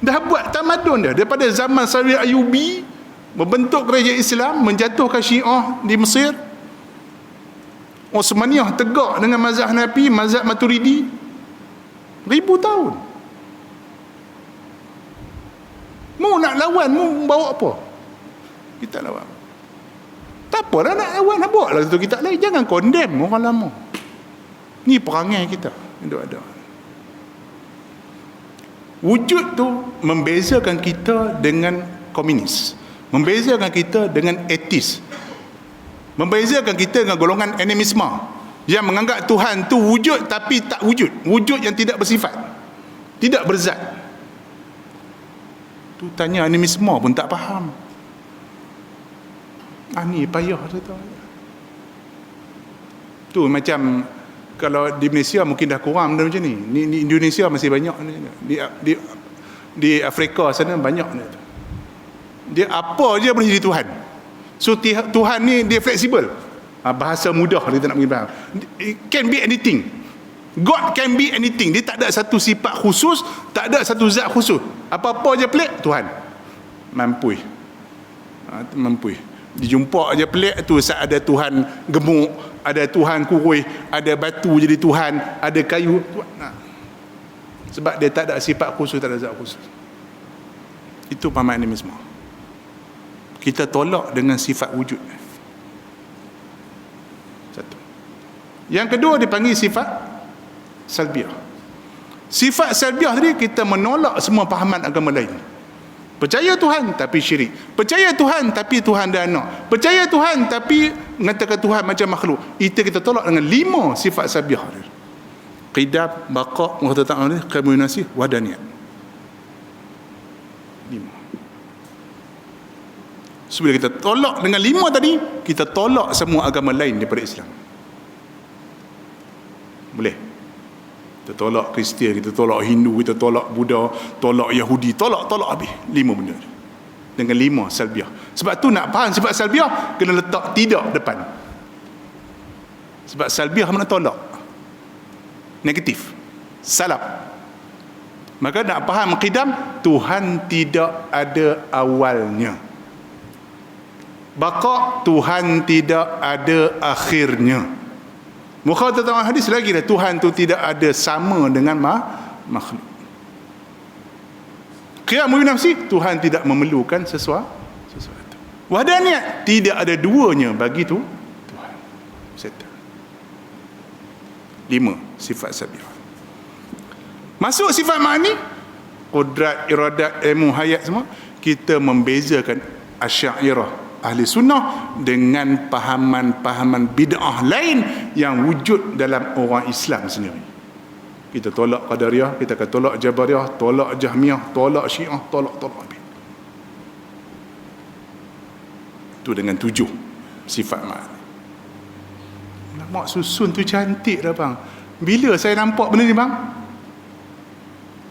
Dah buat tamadun dah daripada zaman Saudi Ayyubi, membentuk kerajaan Islam, menjatuhkan Syiah di Mesir. Osmaniyah tegak dengan mazhab Hanafi, mazhab Maturidi 1000 tahun. Mu nak lawan, mu bawa apa? Kita lawan. Tak apalah nak lawan, nak bawa lah satu kitab lain. Jangan condemn orang lama. Ni perangai kita. Ada. Wujud tu membezakan kita dengan komunis, membezakan kita dengan etis, membezakan kita dengan golongan animisme yang menganggap Tuhan tu wujud tapi tak wujud, wujud yang tidak bersifat, tidak berzat. Tu tanya animisme pun tak faham. Ni payah dia tahu. Tu macam kalau di Malaysia mungkin dah kurang benda macam ni. Ni Indonesia masih banyak ni. Di Afrika sana banyak ni. Dia apa je boleh jadi Tuhan. So Tuhan ni dia fleksibel. Bahasa mudah dia tak nak pergi faham. It can be anything. God can be anything. Dia tak ada satu sifat khusus, tak ada satu zat khusus. Apa-apa je pelik, Tuhan. Mampu. Dijumpa je pelik tu, saat ada Tuhan gemuk, ada Tuhan kurus, ada batu jadi Tuhan, ada kayu. Sebab dia tak ada sifat khusus, tak ada zat khusus. Itu pemahaman ini semua. Kita tolak dengan sifat wujud. Satu. Yang kedua dipanggil sifat salbiah. Sifat salbiah tadi kita menolak semua pahaman agama lain. Percaya Tuhan tapi syirik. Percaya Tuhan tapi Tuhan ada anak. Percaya Tuhan tapi mengatakan Tuhan macam makhluk. Itu kita tolak dengan 5 sifat salbiah. Qidam, baqa', muhtata'an, kombinasi, wadaniyat. 5. So, bila kita tolak dengan 5 tadi, kita tolak semua agama lain daripada Islam. Boleh? Kita tolak Kristian, kita tolak Hindu, kita tolak Buddha, tolak Yahudi, tolak habis 5 benda dengan 5 salbiah. Sebab tu nak faham sifat salbiah kena letak tidak depan. Sebab salbiah mana tolak, negatif, salab. Maka nak faham qidam, Tuhan tidak ada awalnya. Baqa', Tuhan tidak ada akhirnya. Mukhatabah hadis lagi dah, Tuhan tu tidak ada sama dengan makhluk. Qiyamul nafsi, Tuhan tidak memerlukan sesuatu. Wahdaniyat, tidak ada duanya bagi tu Tuhan. Satu. 5 sifat sabiah. Masuk sifat ma'ani, qudrat, iradat, ilmu, hayat semua, kita membezakan Asy'ariyah ahli sunnah dengan pahaman-pahaman bid'ah lain yang wujud dalam orang Islam sendiri. Kita tolak Qadariyah, kita akan tolak Jabariyah, tolak Jahmiyah, tolak Syiah, tolak habis. Itu dengan 7 sifat ma'ani. Mak susun tu cantik dah bang. Bila saya nampak benda ni bang?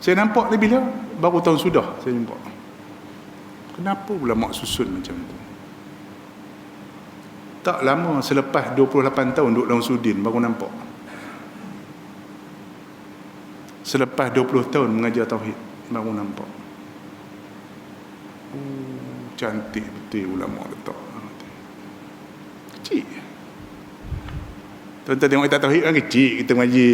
Saya nampak ni bila? Baru tahun sudah saya nampak. Kenapa pula mak susun macam tu? Tak lama selepas 28 tahun duduk dalam Sudin baru nampak. Selepas 20 tahun mengajar tauhid baru nampak. Cantik betul ulama letak. Kecil. Tuan-tuan tengok kita tauhid kan kecil. Kita mengaji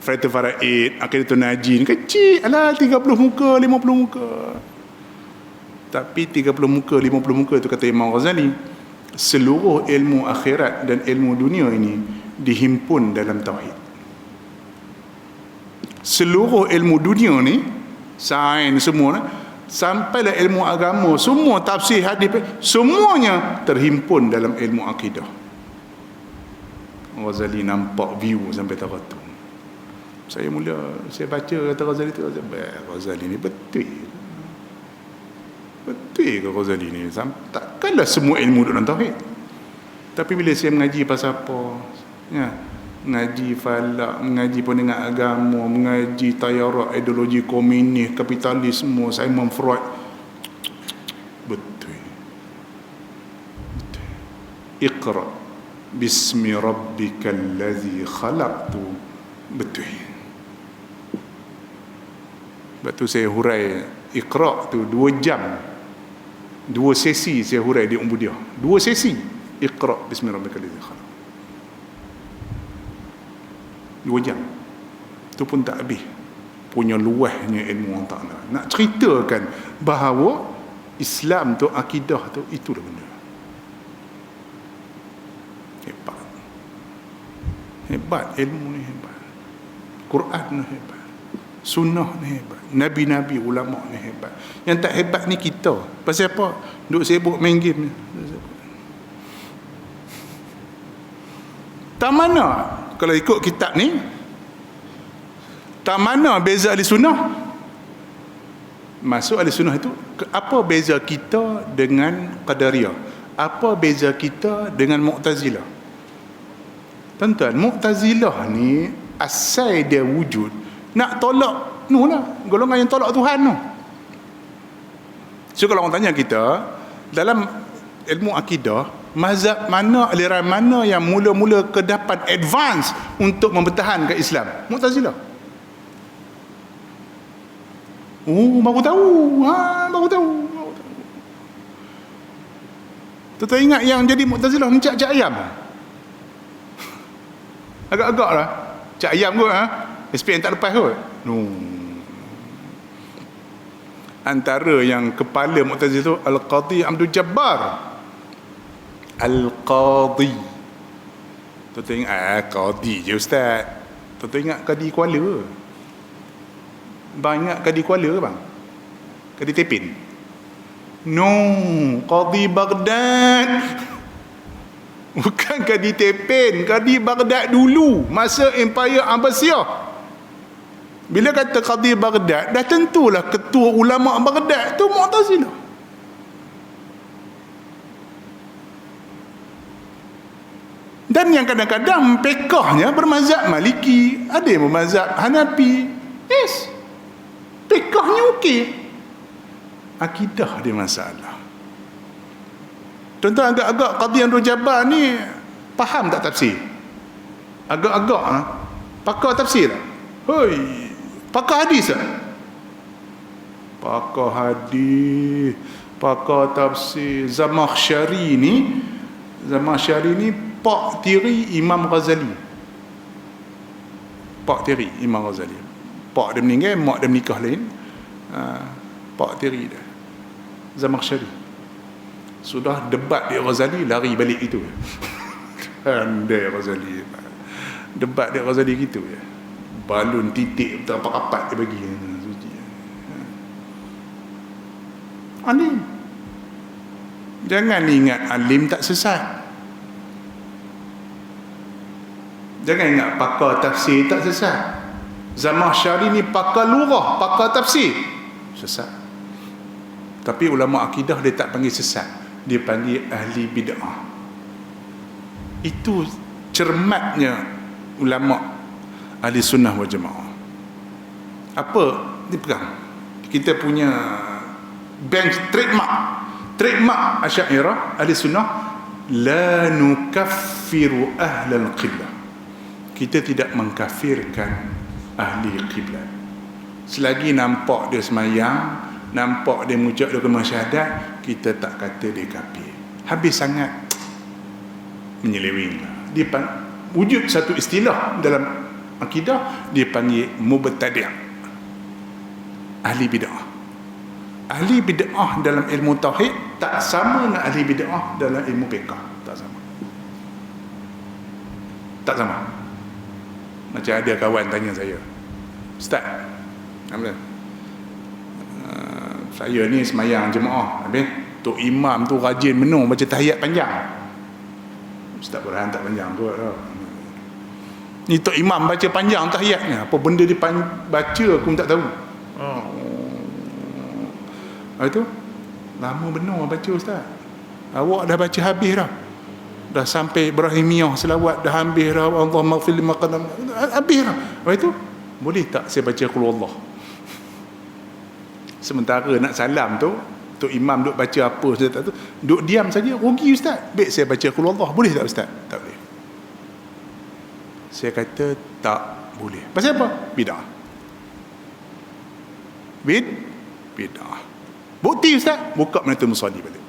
Fathul Faraid, Aqidatul Najin, kecil. Alah 30 muka, 50 muka. Tapi 30 muka, 50 muka itu kata Imam Ghazali, seluruh ilmu akhirat dan ilmu dunia ini dihimpun dalam tauhid. Seluruh ilmu dunia ni, sains semua, sampailah ilmu agama, semua tafsir hadis, semuanya terhimpun dalam ilmu akidah. Ghazali nampak view sampai tahap tu. Saya baca kata Ghazali tu, Ghazali ni betul ke Ghazali ni? Takkanlah semua ilmu duduk dalam tauhid. Tapi bila saya mengaji pasal apa, ya, mengaji falak, mengaji pendengar agama, mengaji tayarat, ideologi komunis, kapitalisme, Sigmund Freud, betul. Iqra bismi rabbikal ladzi khalaq, betul. Sebab tu saya hurai Iqra' tu 2 jam. 2 sesi saya hurai di Umbudiah. 2 sesi. Iqra' bismi rabbikal ladzi khalaq. 2 jam. Tu pun tak habis. Punya luahnya ilmu Allah Ta'ala. Nak ceritakan bahawa Islam tu, akidah tu, itulah benda. Hebat. Hebat ilmu ni, hebat. Quran ni hebat. Sunnah ni hebat. Nabi-nabi, ulama ni hebat. Yang tak hebat ni kita. Pasal apa? Duk sibuk main game ni. Tak mana kalau ikut kitab ni, tak mana beza ahli sunnah? Masuk ahli sunnah itu, apa beza kita dengan Qadariyah? Apa beza kita dengan Mu'tazilah? Tuan-tuan, Mu'tazilah ni asal dia wujud nak tolak golongan yang tolak Tuhan tu. So kalau orang tanya kita dalam ilmu akidah, mazhab mana, aliran mana yang mula-mula kedapat advance untuk mempertahankan Islam? Mu'tazilah. Baru tahu. Baru tahu. Tuan-tuan ingat yang jadi Mu'tazilah ni Cak Ayam? Agak-agak lah. Cak Ayam kot, SPM tak lepas kot. Antara yang kepala Mu'tazilah tu Al-Qadhi Abdul Jabbar. Al-Qadhi. Tuan-tuan ingat Qadhi je Ustaz. Tuan-tuan ingat Qadhi Kuala? Bang ingat Qadhi Kuala ke bang? Qadhi Tepin? No, Qadhi Baghdad. Bukan Qadhi Tepin, Qadhi Baghdad dulu, masa Empire Abbasiyah. Bila kata Qadhi Baghdad, dah tentulah ketua ulama Baghdad tu Mu'tazilah. Dan yang kadang-kadang pekahnya bermazhab Maliki, ada yang bermazhab Hanafi. Yes, pekahnya okey, akidah dia masalah. Tuan-tuan, agak-agak Qadhi Abdul Jabbar ni faham tak tafsir? Agak-agak pakar tafsir tak? Hoi, pakar hadis tak? Pakar hadis, pakar tafsir. Zamakhsyari ni pak tiri Imam Ghazali. Pak tiri Imam Ghazali. Pak dia meninggal, mak dia menikah lain. Pak tiri dia Zamakhsyari. Sudah debat dia Ghazali, lari balik itu. Andai Ghazali debat dia Ghazali gitu ya. Balun titik rapat-rapat dia bagi. Alim. Jangan ingat alim tak sesat. Jangan ingat pakar tafsir tak sesat. Zamakhsyari ni pakar lurah, pakar tafsir, sesat. Tapi ulama akidah dia tak panggil sesat, dia panggil ahli bid'ah. Itu cermatnya ulama ahli sunnah wal jamaah. Apa dipegang? Kita punya bench trademark Asy'ariyah ahli sunnah, la nukaffiru ahlal qiblah. Kita tidak mengkafirkan ahli qiblat. Selagi nampak dia semayang, nampak dia mengucap kalimah syahadat, kita tak kata dia kafir. Habis sangat menyeleweng. Dia wujud satu istilah dalam akidah, dia panggil mubtadi', ahli bid'ah. Ahli bid'ah dalam ilmu tauhid tak sama dengan ahli bid'ah dalam ilmu fiqh. Tak sama. Tak sama. Macam ada kawan tanya saya, Ustaz, saya ni semayang jemaah, habis Tok Imam tu rajin menung baca tahiyat panjang. Ustaz Burhan tak panjang tu. Ni Tok Imam baca panjang tahiyatnya, apa benda dia baca aku pun tak tahu. Itu lama benar baca Ustaz. Awak dah baca habis dah. Dah sampai Ibrahimiyah selawat dah habis dah. Allahumma ighfir li ma qaddam. Habis dah. Lepas itu boleh tak saya baca qul huwallah? Sementara nak salam tu Tok Imam duk baca apa saja tu, duk diam saja, rugi Ustaz. Baik saya baca qul huwallah, boleh tak Ustaz? Tak boleh. Saya kata tak boleh. Pasal apa? Bid'ah. Bid'ah. Bukti Ustaz, buka Manatul Musalli balik.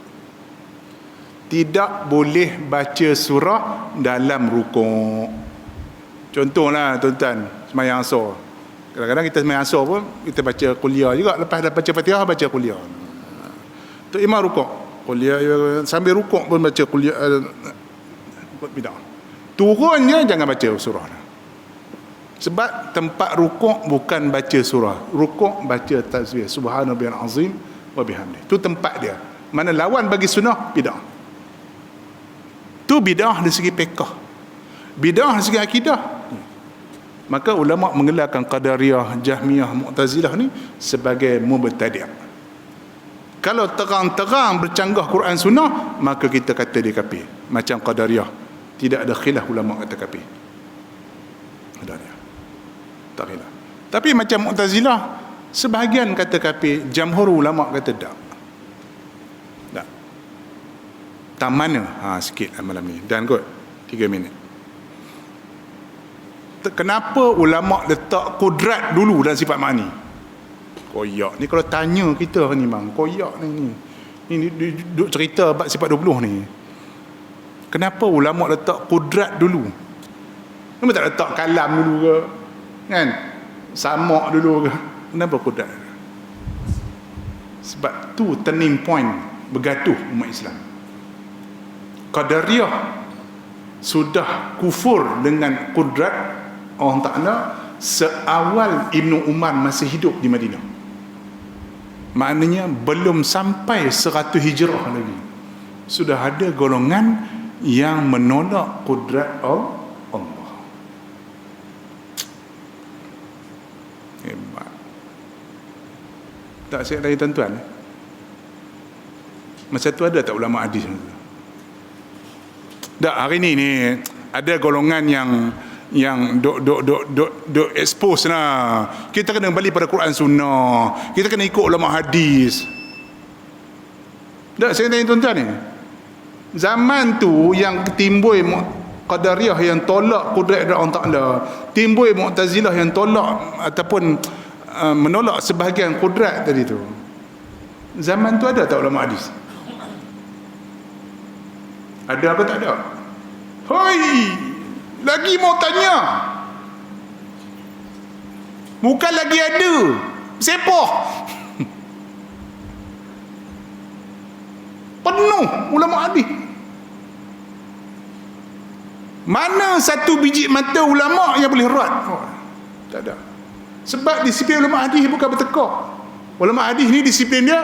Tidak boleh baca surah dalam rukuk. Contohlah tuan-tuan, sembahyang asar. Kadang-kadang kita sembahyang asar pun kita baca kuliah juga, lepas dah baca Fatihah baca kuliah. Tu imam rukuk, kuliah sambil rukuk pun baca kuliah. Bid'ah. Turunnya jangan baca surah. Sebab tempat rukuk bukan baca surah. Rukuk baca tasbih subhanallahil azim wa bihamdih. Tu tempat dia. Mana lawan bagi sunnah, bid'ah. Tu bid'ah dari segi fiqh. Bid'ah dari segi akidah. Maka ulama mengelarkan Qadariyah, Jahmiyah, Mu'tazilah ni sebagai mubtadi'. Kalau terang-terang bercanggah Quran sunnah, maka kita kata dia kafir. Macam Qadariyah, tidak ada khilaf ulama kata kafir. Qadariyah tak khilaf. Tapi macam Mu'tazilah, sebahagian kata kafir, jamhur ulama kata tak. Tak. Tak mana? Sikit malam ni. Dan kot 3 minit. Kenapa ulama letak kudrat dulu dalam sifat ma'ani? Koyak ni kalau tanya kita ni bang, koyak ni duduk cerita bab sifat 20 ni. Kenapa ulama letak kudrat dulu? Kenapa tak letak kalam dulu ke? Kan? Samak dulu ke? Kenapa kudrat? Sebab tu turning point bergaduh umat Islam. Qadariyah sudah kufur dengan kudrat Allah Ta'ala seawal Ibnu Umar masih hidup di Madinah. Maknanya belum sampai 100 hijrah lagi, sudah ada golongan yang menolak kudrat Allah. Hebat. Tak siap lagi tuan-tuan. Masa tu ada tak ulama hadis? Tak, hari ni ada golongan yang dok expose lah. Kita kena balik pada Quran Sunnah, kita kena ikut ulama hadis. Tak, saya tanya tuan-tuan ni, zaman tu yang timbul Qadariyah yang tolak kudrat Allah Ta'ala, timbul Mu'tazilah yang tolak ataupun menolak sebahagian kudrat tadi tu. Zaman tu ada tak ulama hadis? Ada apa tak ada? Hoi, lagi mau tanya, bukan lagi ada, sepoh. Penuh ulama hadis. Mana satu biji mata ulama yang boleh rat? Tak ada. Sebab disiplin ulama hadis bukan bertekak. Ulama hadis ni disiplin dia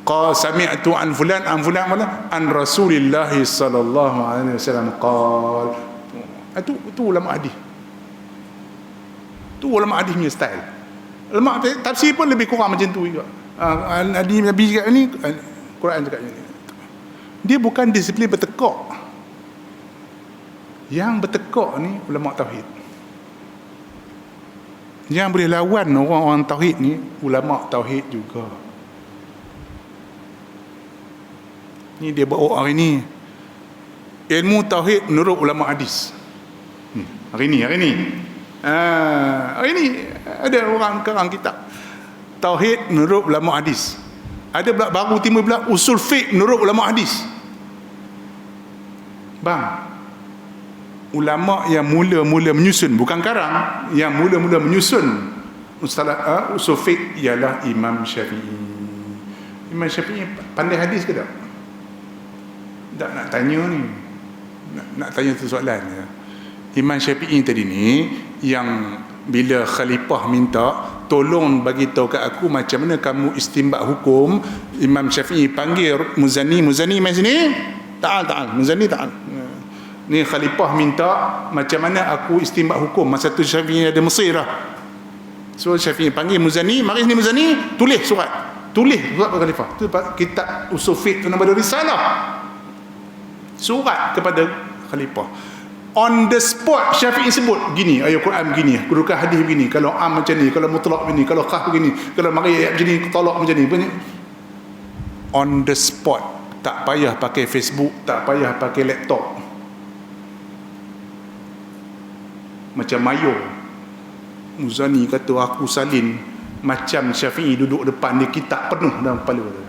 sami'tu an fulan an Rasulillah sallallahu alaihi wasallam qal. Itu ulama hadis. Tu ulama hadis punya style. Ulama tafsir pun lebih kurang macam tu juga. Hadis Nabi cakap ni, Quran cakap ni. Dia bukan disiplin bertekak. Yang bertekak ni ulama tauhid. Yang boleh lawan orang-orang tauhid ni ulama tauhid juga. Ni dia bawa hari ni ilmu tauhid menurut ulama hadis. Hari ni ada orang karang kitab tauhid menurut ulama hadis. Ada pula baru timbul pula usul fiqh menurut ulama hadis. Bang, ulama yang mula-mula menyusun, bukan karang, yang mula-mula menyusun usul fiqh ialah Imam Syafi'i. Imam Syafi'i pandai hadis ke tak? Tak nak tanya ni, nak tanya tu soalan ya. Imam Syafi'i tadi ni yang bila khalifah minta tolong bagi tahu kat aku macam mana kamu istinbat hukum, Imam Syafi'i panggil Muzani mai sini, ta'al Muzani ta'al. Ni khalifah minta macam mana aku istinbat hukum. Masa tu Syafi'i ada Mesir lah. So Syafi'i panggil Muzani, mari sini Muzani, tulis surat kepada khalifah. Tu kitab usul fiqh tu nama dia Risalah. Surat kepada khalifah. On the spot Syafi'i sebut gini, ayat Quran begini, kedudukan hadis begini, kalau am macam ni, kalau mutlak begini, kalau khas begini, kalau mari ayat begini, tolak macam ni. On the spot. Tak payah pakai Facebook, tak payah pakai laptop. Macam Mayo Muzani kata aku salin macam Syafi'i duduk depan dia, kitab penuh dalam kepala dia.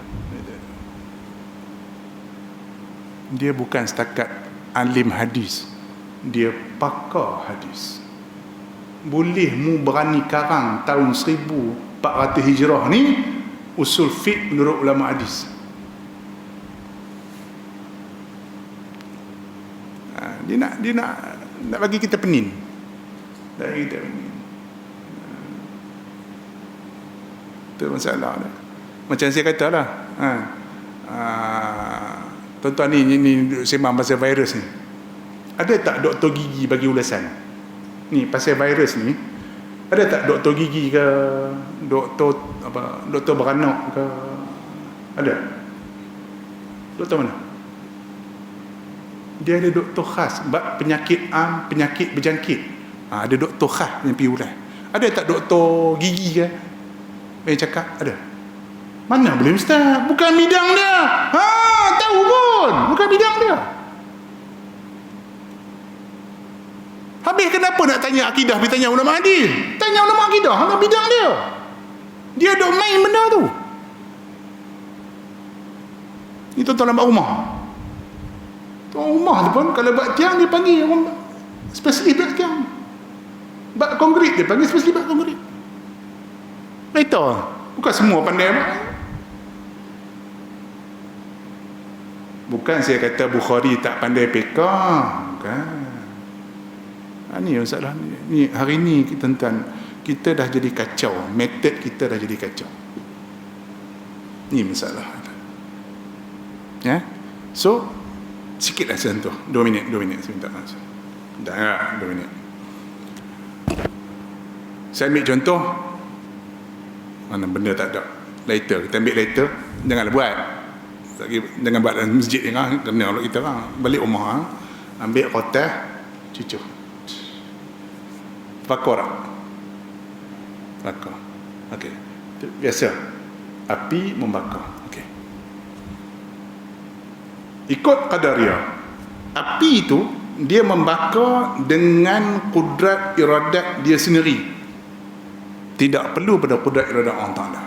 Dia bukan setakat alim hadis, dia pakar hadis. Boleh mu berani karang tahun 1400 Hijrah ni usul fiqh menurut ulama hadis. Dia nak bagi kita penin. Itu masalah dah. Macam saya kata lah, tuan-tuan ni sembang pasal virus ni. Ada tak doktor gigi bagi ulasan ni pasal virus ni? Ada tak doktor gigi ke, doktor beranak ke? Ada? Doktor mana? Dia ada doktor khas penyakit penyakit berjangkit. Ada doktor khas yang pergi ulas. Ada tak doktor gigi ke yang cakap? Ada? Mana boleh ustaz? Bukan bidang dia. Tahu pun bukan bidang dia. Habis kenapa nak tanya akidah, pergi tanya ulama hadis? Tanya ulama akidah, hanya bidang dia. Dia duk main benda tu. Itu tuan-tuan lambat rumah. Tuan rumah tu pun kalau buat tiang dia panggil orang spesialis buat tiang. Buat konkrit dia panggil spesialis buat konkrit. Itu bukan semua pandai buat. Bukan saya kata Bukhari tak pandai pekah, bukan. Ni masalah ni. Hari ni kita dah jadi kacau. Metod kita dah jadi kacau. Ni masalah. Ya. So sikitlah sentuh. 2 minit saya minta maaf. Dah 2 minit. Saya ambil contoh. Mana benda tak ada. Lighter. Kita ambil lighter. Janganlah buat. Jangan buat dalam masjid ni kan. Kena kalau kita kan. Balik rumah. Ambil kotak. Cucuk. Bakar. Bakar. Okey. Biasa. Api membakar. Okey. Ikut qadariyah. Api itu dia membakar dengan kudrat iradat dia sendiri. Tidak perlu pada kudrat iradat Allah Ta'ala.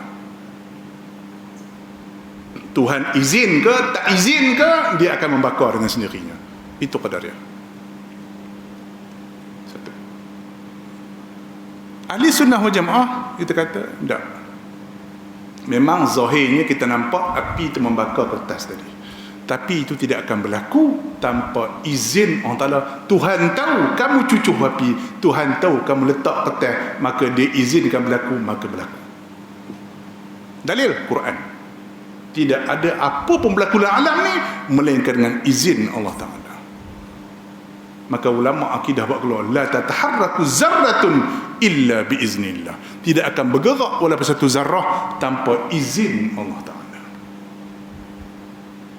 Tuhan izin ke tak izin ke, dia akan membakar dengan sendirinya. Itu qadariyah. Satu. Ahli sunnah wal jamaah kita kata tak. Memang zahirnya kita nampak api itu membakar kertas tadi. Tapi itu tidak akan berlaku tanpa izin Allah Ta'ala. Tuhan tahu kamu cucuh api, Tuhan tahu kamu letak kertas, maka dia izinkan berlaku, maka berlaku. Dalil Quran. Tidak ada apa pun berlaku dalam alam ni melainkan dengan izin Allah Ta'ala. Maka ulama akidah buat keluar, la tataharraku zarratun illa biiznillah. Tidak akan bergerak walaupun satu zarrah tanpa izin Allah Ta'ala.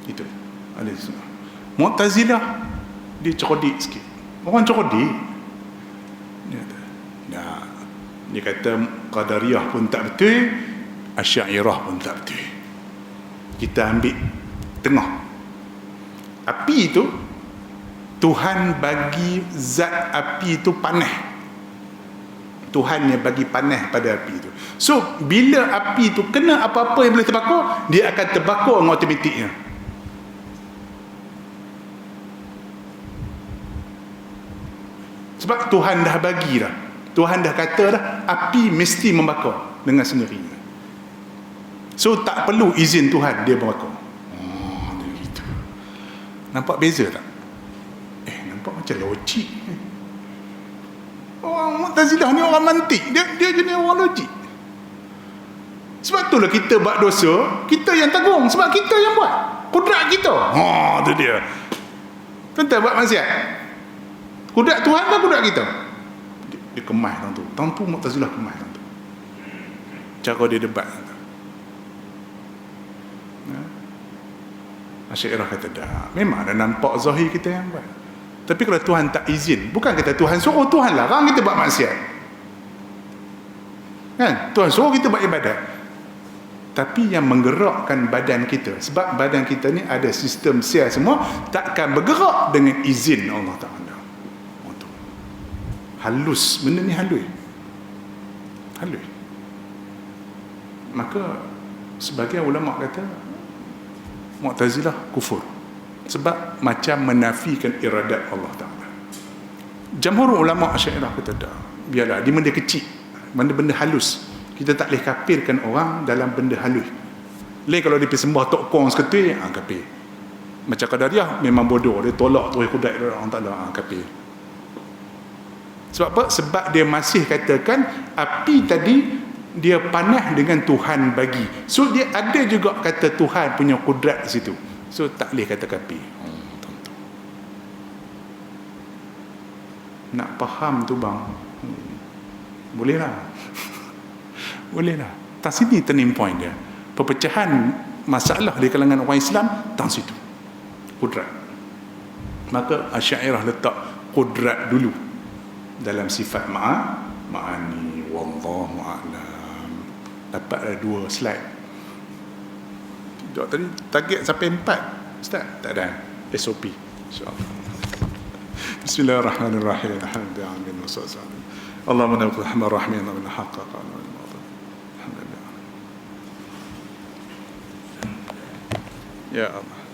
Itu ahli sunnah. Mu'tazilah dia cerdik sikit. Orang cerdik dia kata qadariyah pun tak betul, asy'ariyah pun tak betul. Kita ambil tengah. Api itu Tuhan bagi zat api itu panas. Tuhan yang bagi panas pada api itu. So bila api itu kena apa-apa yang boleh terbakar, dia akan terbakar dengan automatiknya. Sebab Tuhan dah bagi dah. Tuhan dah kata dah, api mesti membakar dengan sendirinya. So tak perlu izin Tuhan dia membakar. Gitu. Nampak beza tak? Nampak macam logik. Orang Mu'tazilah ni orang mantik. Dia jenis orang logik. Sebab itulah kita buat dosa, kita yang tanggung. Sebab kita yang buat. Kudrat kita. Tu dia. Tuan-tuan buat maksiat. Kudrat Tuhan ke kudrat kita? Dia kemas tu. Tentu Mu'tazilah kemas tu. Cara dia debat. Asy'ariyah kata dah. Memang dah nampak zahir kita yang buat. Tapi kalau Tuhan tak izin, bukan kata Tuhan suruh, Tuhan larang kita buat maksiat. Kan? Tuhan suruh kita buat ibadat. Tapi yang menggerakkan badan kita, sebab badan kita ni ada sistem sel semua, takkan bergerak dengan izin Allah Ta'ala. Halus, benda ni halus. Halus. maka sebagian ulama kata Mu'tazilah kufur sebab macam menafikan iradat Allah Ta'ala. Jamhur ulama Asy'ariyah kata dah, biarlah dia benda kecil, benda-benda halus, kita tak boleh kafirkan orang dalam benda halus. Lain kalau dia pergi sembah tok kong seketul, kafir. Macam Qadariyah memang bodoh, dia tolak tu kudrat Allah Ta'ala, kafir. Sebab apa? Sebab dia masih katakan api tadi dia panas dengan Tuhan bagi. So dia ada juga kata Tuhan punya kudrat di situ. So tak boleh kata kafir. Nak faham tu bang, bolehlah. Bolehlah. Tak sini turning point dia. Perpecahan masalah di kalangan orang Islam tang situ. Kudrat. Maka Asy'ariyah letak kudrat dulu dalam sifat ma'ani. Wallahu a'lam. Dapat ada 2 slide. Tidak tadi target sampai 4. Ustaz, tak ada SOP. InsyaAllah. Bismillahirrahmanirrahim. Alhamdulillah wassalatu. Allahumma nabiyyu rahman rahmin wa bil haqq qala. Alhamdulillah. Ya Allah.